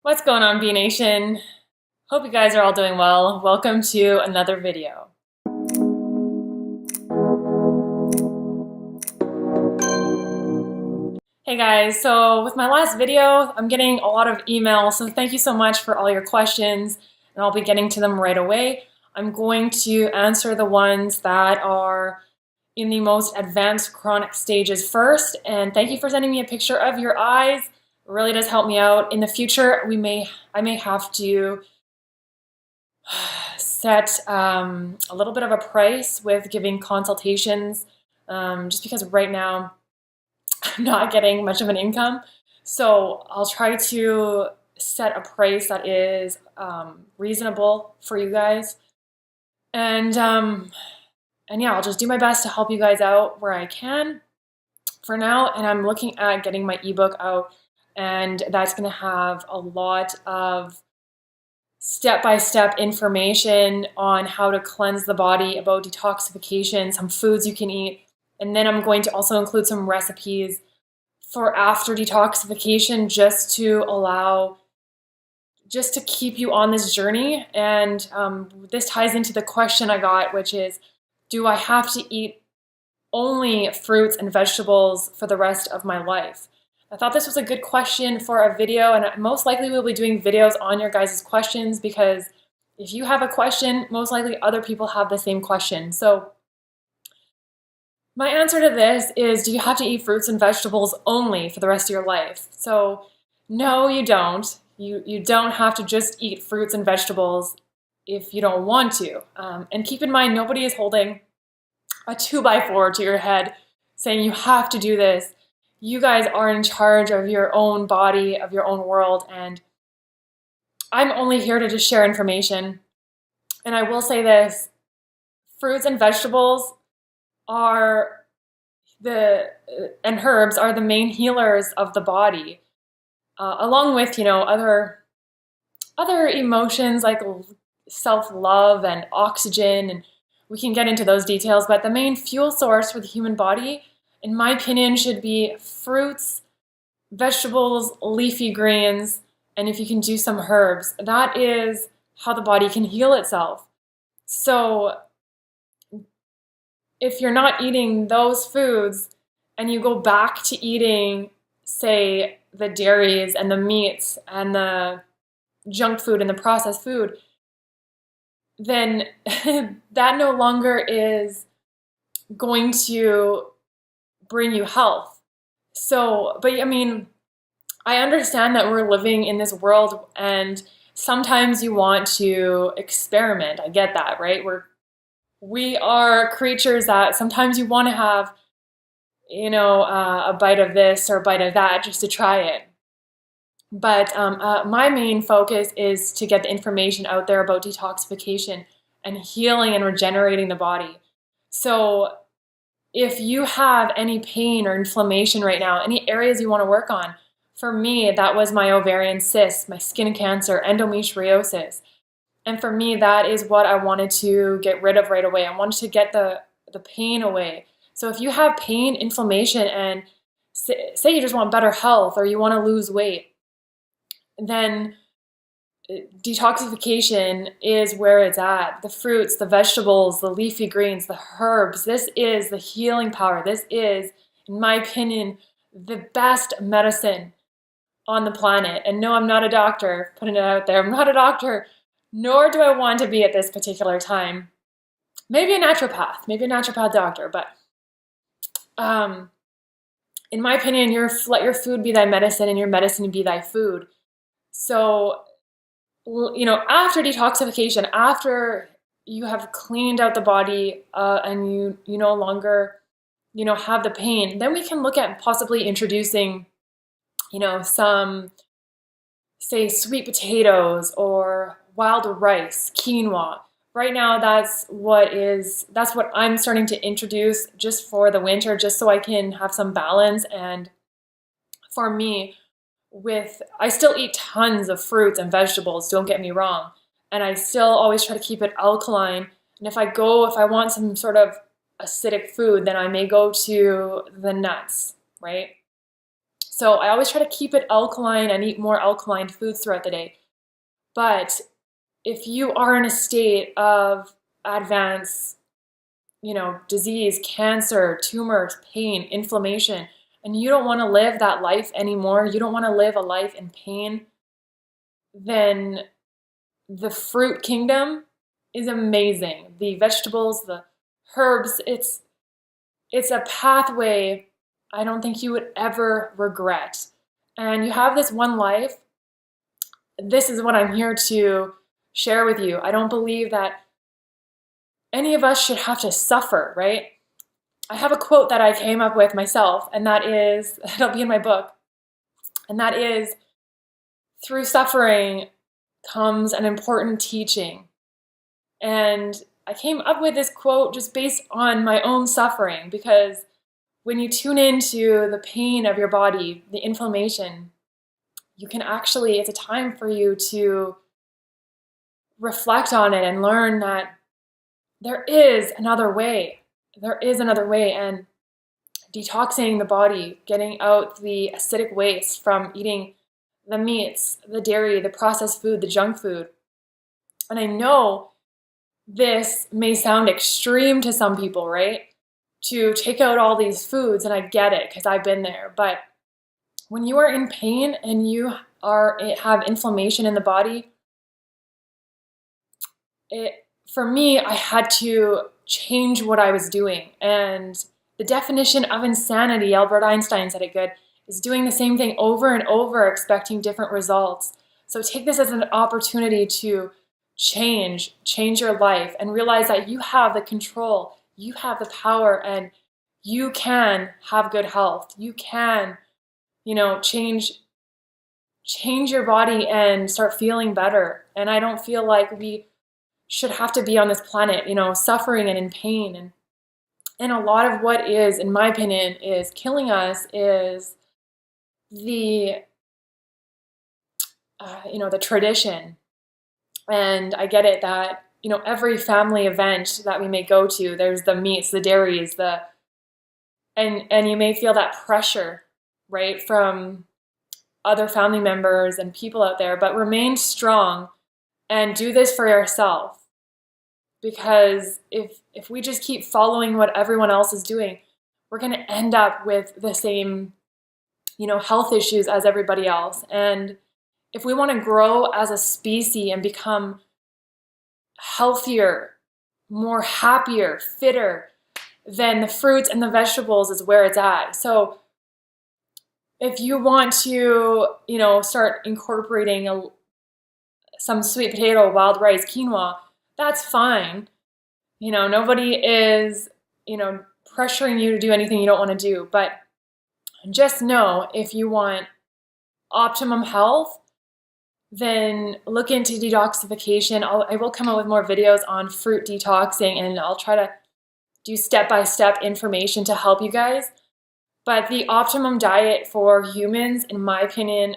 What's going on, B Nation? Hope you guys are all doing well. Welcome to another video. Hey guys, so with my last video, I'm getting a lot of emails, so thank you so much for all your questions, and I'll be getting to them right away. I'm going to answer the ones that are in the most advanced chronic stages first, and thank you for sending me a picture of your eyes. It really does help me out. In the future, I may have to set a little bit of a price with giving consultations, just because right now I'm not getting much of an income. So I'll try to set a price that is reasonable for you guys. And yeah, I'll just do my best to help you guys out where I can for now. And I'm looking at getting my ebook out, and that's going to have a lot of step-by-step information on how to cleanse the body, about detoxification, some foods you can eat. And then I'm going to also include some recipes for after detoxification, just to keep you on this journey. And this ties into the question I got, which is, do I have to eat only fruits and vegetables for the rest of my life? I thought this was a good question for a video, and most likely we'll be doing videos on your guys' questions, because if you have a question, most likely other people have the same question. So my answer to this is, do you have to eat fruits and vegetables only for the rest of your life? So no, you don't. You don't have to just eat fruits and vegetables if you don't want to. And keep in mind, nobody is holding a 2x4 to your head saying you have to do this. You guys are in charge of your own body, of your own world, and I'm only here to just share information. And I will say this, fruits and vegetables and herbs are the main healers of the body, along with, other emotions like self-love and oxygen, and we can get into those details, but the main fuel source for the human body, in my opinion, should be fruits, vegetables, leafy greens, and if you can do some herbs. That is how the body can heal itself. So if you're not eating those foods and you go back to eating, say, the dairies and the meats and the junk food and the processed food, then that no longer is going to bring you health. So, but I mean, I understand that we're living in this world and sometimes you want to experiment. I get that, right? We are creatures that sometimes you want to have, a bite of this or a bite of that just to try it. But my main focus is to get the information out there about detoxification and healing and regenerating the body. So if you have any pain or inflammation right now, any areas you want to work on, for me, that was my ovarian cysts, my skin cancer, endometriosis. And for me, that is what I wanted to get rid of right away. I wanted to get the pain away. So if you have pain, inflammation, and say you just want better health or you want to lose weight, then detoxification is where it's at. The fruits, the vegetables, the leafy greens, the herbs. This is the healing power. This is, in my opinion, the best medicine on the planet. And no, I'm not a doctor, putting it out there. I'm not a doctor, nor do I want to be at this particular time. Maybe a naturopath doctor, but in my opinion, let your food be thy medicine and your medicine be thy food. So, after detoxification, after you have cleaned out the body and you no longer, have the pain, then we can look at possibly introducing, some, say, sweet potatoes or wild rice, quinoa. Right now, that's what I'm starting to introduce just for the winter, just so I can have some balance. And for me, I still eat tons of fruits and vegetables, don't get me wrong. And I still always try to keep it alkaline. And if I want some sort of acidic food, then I may go to the nuts, right? So I always try to keep it alkaline and eat more alkaline foods throughout the day. But if you are in a state of advanced, disease, cancer, tumors, pain, inflammation, and you don't want to live that life anymore, you don't want to live a life in pain, then the fruit kingdom is amazing. The vegetables, the herbs, it's a pathway I don't think you would ever regret. And you have this one life. This is what I'm here to share with you. I don't believe that any of us should have to suffer, right? I have a quote that I came up with myself, and that is, it'll be in my book, and that is, through suffering comes an important teaching. And I came up with this quote just based on my own suffering, because when you tune into the pain of your body, the inflammation, you can actually, it's a time for you to reflect on it and learn that there is another way. There is another way. And detoxing the body, getting out the acidic waste from eating the meats, the dairy, the processed food, the junk food. And I know this may sound extreme to some people, right? To take out all these foods, and I get it because I've been there. But when you are in pain and you have inflammation in the body, for me, I had to change what I was doing. And the definition of insanity, Albert Einstein said it good, is doing the same thing over and over, expecting different results. So take this as an opportunity to change your life, and realize that you have the control, you have the power, and you can have good health. You can, change your body and start feeling better. And I don't feel like we should have to be on this planet, suffering and in pain. And a lot of what is, in my opinion, is killing us is the tradition. And I get it that, every family event that we may go to, there's the meats, the dairies, and you may feel that pressure, right, from other family members and people out there, but remain strong and do this for yourself. Because if we just keep following what everyone else is doing, we're going to end up with the same, health issues as everybody else. And if we want to grow as a species and become healthier, more happier, fitter, then the fruits and the vegetables is where it's at. So if you want to, start incorporating some sweet potato, wild rice, quinoa, that's fine. Nobody is, pressuring you to do anything you don't want to do. But just know, if you want optimum health, then look into detoxification. I will come up with more videos on fruit detoxing, and I'll try to do step-by-step information to help you guys. But the optimum diet for humans, in my opinion,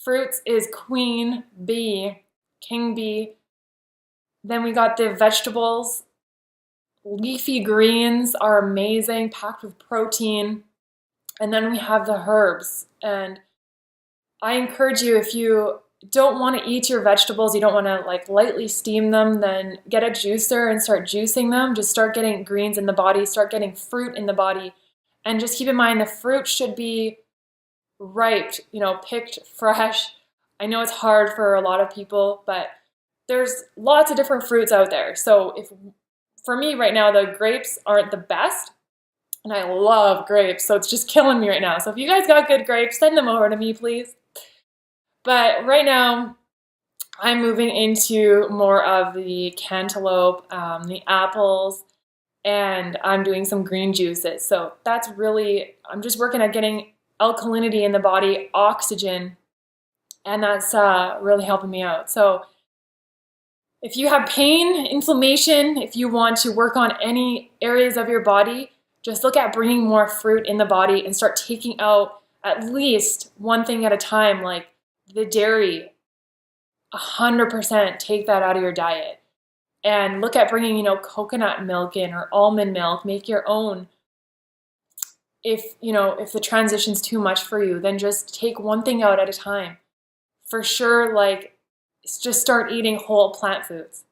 fruits is queen bee, king bee. Then we got the vegetables. Leafy greens are amazing, packed with protein. And then we have the herbs. And I encourage you, if you don't want to eat your vegetables, you don't want to lightly steam them, then get a juicer and start juicing them. Just start getting greens in the body, start getting fruit in the body. And just keep in mind, the fruit should be ripe, picked fresh. I know it's hard for a lot of people, but there's lots of different fruits out there. So for me right now, the grapes aren't the best, and I love grapes, so it's just killing me right now. So if you guys got good grapes, send them over to me, please. But right now, I'm moving into more of the cantaloupe, the apples, and I'm doing some green juices. So I'm just working at getting alkalinity in the body, oxygen, and that's really helping me out. So if you have pain, inflammation, if you want to work on any areas of your body, just look at bringing more fruit in the body and start taking out at least one thing at a time, like the dairy. 100% take that out of your diet. And look at bringing, coconut milk in, or almond milk. Make your own. if the transition's too much for you, then just take one thing out at a time. For sure, like, just start eating whole plant foods.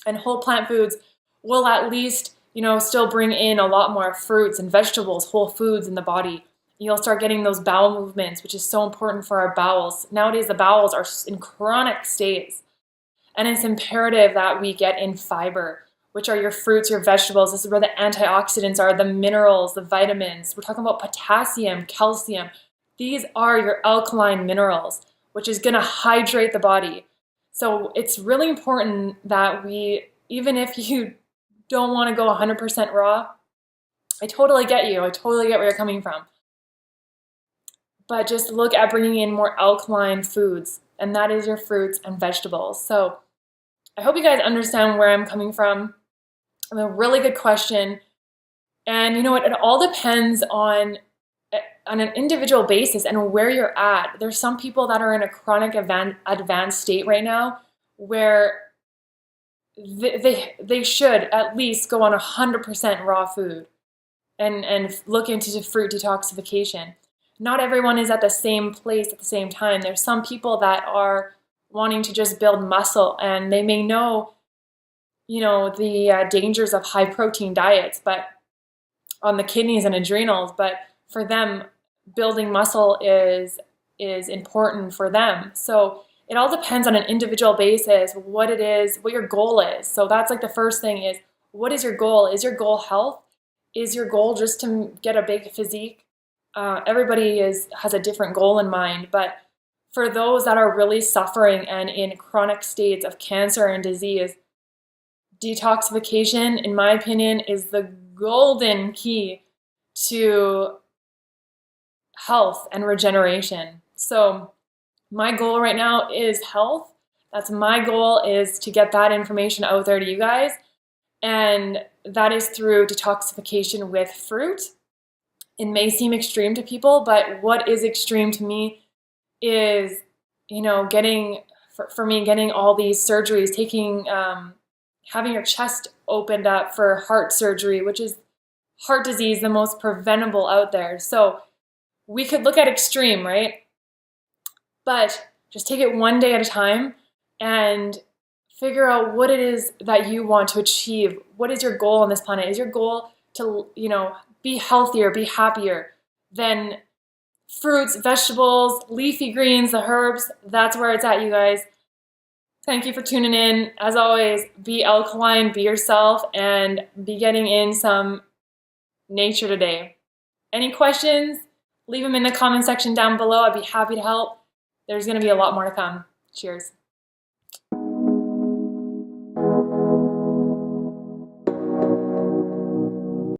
And whole plant foods will at least, still bring in a lot more fruits and vegetables, whole foods in the body. You'll start getting those bowel movements, which is so important for our bowels. Nowadays, the bowels are in chronic states, and it's imperative that we get in fiber, which are your fruits, your vegetables. This is where the antioxidants are, the minerals, the vitamins. We're talking about potassium, calcium. These are your alkaline minerals, which is going to hydrate the body. So it's really important that even if you don't want to go 100% raw, I totally get you. I totally get where you're coming from. But just look at bringing in more alkaline foods, and that is your fruits and vegetables. So I hope you guys understand where I'm coming from. A really good question. And you know what? It all depends on an individual basis and where you're at. There's some people that are in a chronic advanced state right now where they should at least go on 100% raw food and look into fruit detoxification. Not everyone is at the same place at the same time. There's some people that are wanting to just build muscle, and they may know, the dangers of high protein diets, but on the kidneys and adrenals. But for them, building muscle is important for them. So it all depends on an individual basis, what it is, what your goal is. So that's like the first thing is, what is your goal? Is your goal health? Is your goal just to get a big physique? Everybody has a different goal in mind, but for those that are really suffering and in chronic states of cancer and disease, detoxification, in my opinion, is the golden key to health and regeneration. So my goal right now is health. That's my goal, is to get that information out there to you guys. And that is through detoxification with fruit. It may seem extreme to people, but what is extreme to me is, getting all these surgeries, having your chest opened up for heart surgery, which is heart disease, the most preventable out there. So we could look at extreme, right? But just take it one day at a time and figure out what it is that you want to achieve. What is your goal on this planet? Is your goal to, be healthier, be happier? Then fruits, vegetables, leafy greens, the herbs, that's where it's at, you guys. Thank you for tuning in. As always, be alkaline, be yourself, and be getting in some nature today. Any questions? Leave them in the comment section down below. I'd be happy to help. There's going to be a lot more to come. Cheers.